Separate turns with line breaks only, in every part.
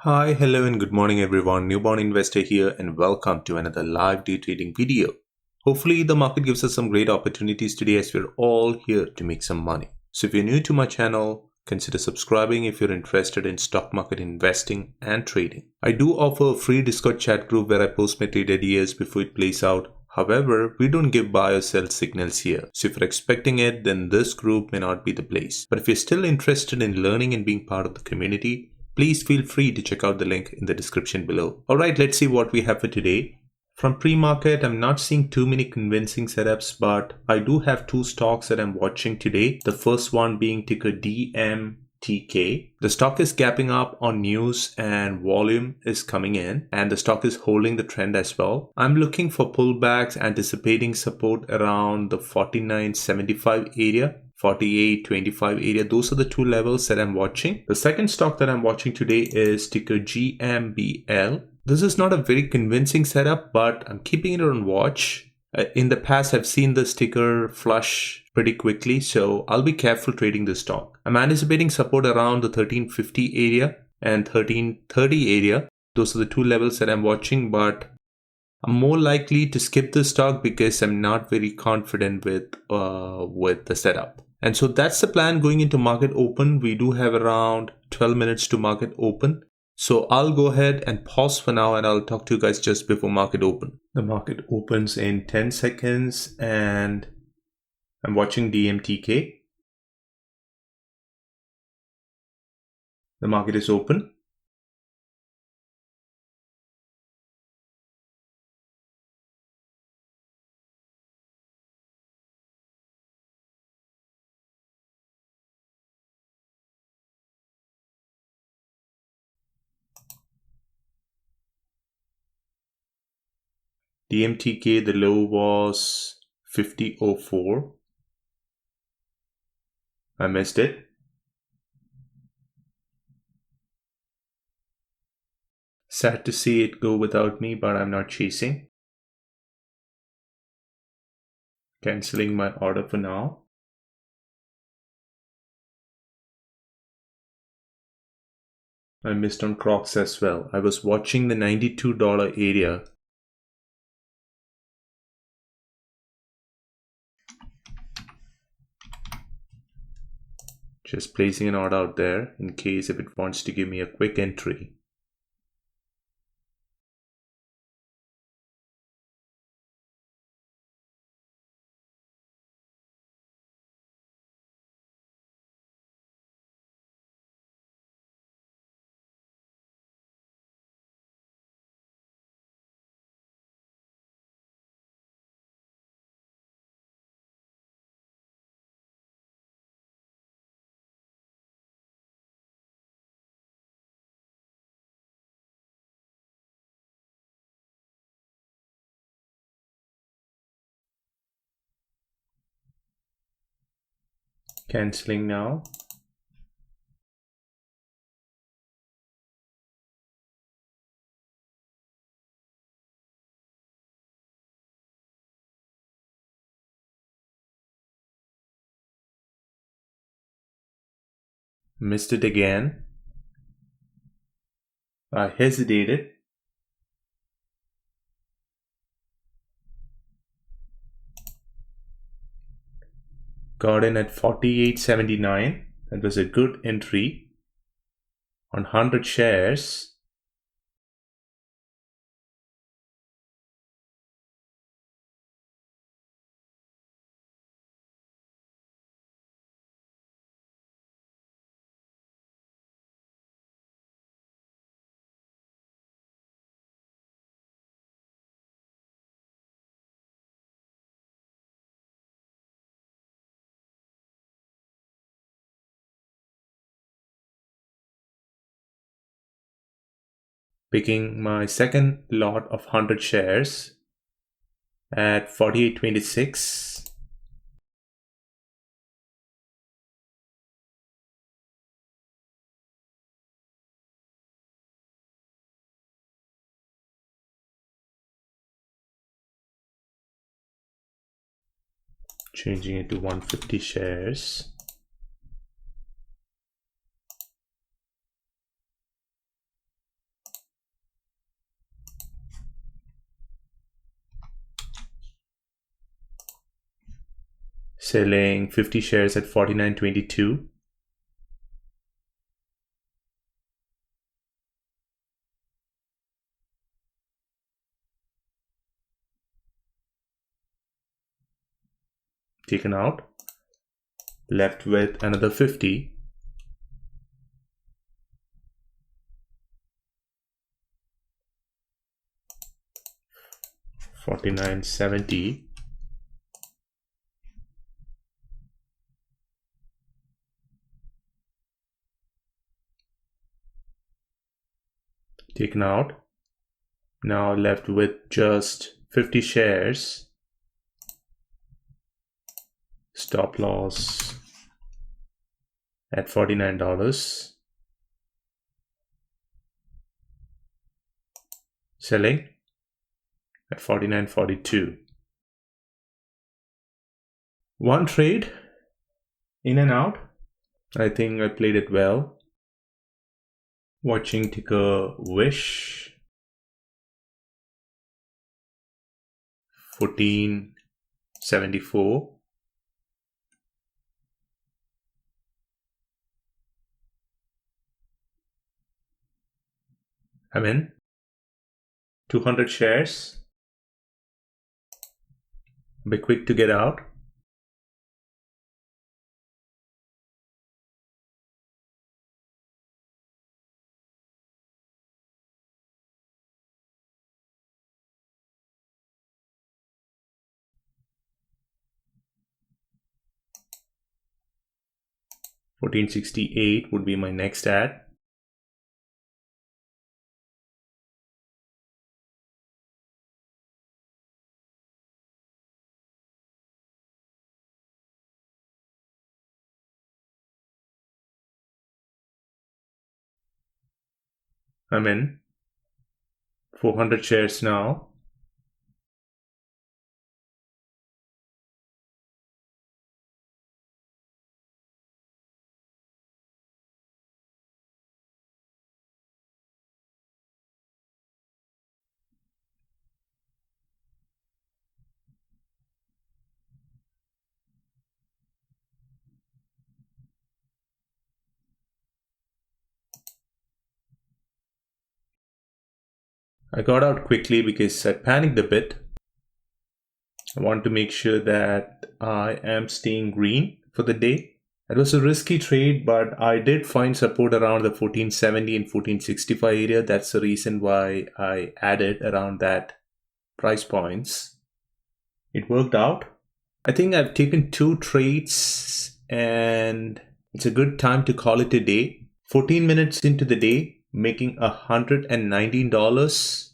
Hi, hello, and good morning, everyone. Newborn investor here, and welcome to another live day trading video. Hopefully, the market gives us some great opportunities today as we're all here to make some money. So, if you're new to my channel, consider subscribing if you're interested in stock market investing and trading. I do offer a free Discord chat group where I post my trade ideas before it plays out. However, we don't give buy or sell signals here. So if you're expecting it, then this group may not be the place. But if you're still interested in learning and being part of the community, please feel free to check out the link in the description below. Alright, let's see what we have for today. From pre-market, I'm not seeing too many convincing setups, but I do have two stocks that I'm watching today. The first one being ticker DMTK. The stock is gapping up on news and volume is coming in, and the stock is holding the trend as well. I'm looking for pullbacks, anticipating support around the 49.75 area. 48.25 area. Those are the two levels that I'm watching. The second stock that I'm watching today is ticker GMBL. This is not a very convincing setup, but I'm keeping it on watch. In the past, I've seen this ticker flush pretty quickly, so I'll be careful trading this stock. I'm anticipating support around the 1350 area and 1330 area. Those are the two levels that I'm watching, but I'm more likely to skip this stock because I'm not very confident with the setup. And so that's the plan going into market open. We do have around 12 minutes to market open. So I'll go ahead and pause for now and I'll talk to you guys just before market open. The market opens in 10 seconds and I'm watching DMTK. The market is open. DMTK, the low was 50.04. I missed it. Sad to see it go without me, but I'm not chasing. Canceling my order for now. I missed on Crocs as well. I was watching the $92 area. Just placing an order out there in case if it wants to give me a quick entry. Canceling now. Missed it again. I hesitated. Got in at 48.79. That was a good entry on 100 shares. Picking my second lot of 100 shares at 48.26. Changing it to 150 shares. Selling 50 shares at 49.22. Taken out. Left with another 50. $49.70. Taken out. Now left with just 50 shares. Stop loss at $49. Selling at $49.42. One trade in and out. I think I played it well. Watching ticker WISH. 14.74. I'm in. 200 shares. Be quick to get out. $14.68 would be my next ad. I'm in. 400 shares now. I got out quickly because I panicked a bit. I want to make sure that I am staying green for the day. It was a risky trade, but I did find support around the 14.70 and 14.65 area. That's the reason why I added around that price points. It worked out. I think I've taken 2 trades and it's a good time to call it a day. 14 minutes into the day, making $119.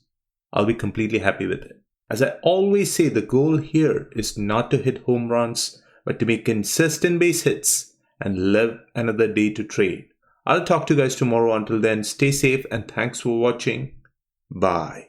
I'll be completely happy with it. As I always say, the goal here is not to hit home runs, but to make consistent base hits and live another day to trade. I'll talk to you guys tomorrow. Until then, stay safe and thanks for watching. Bye.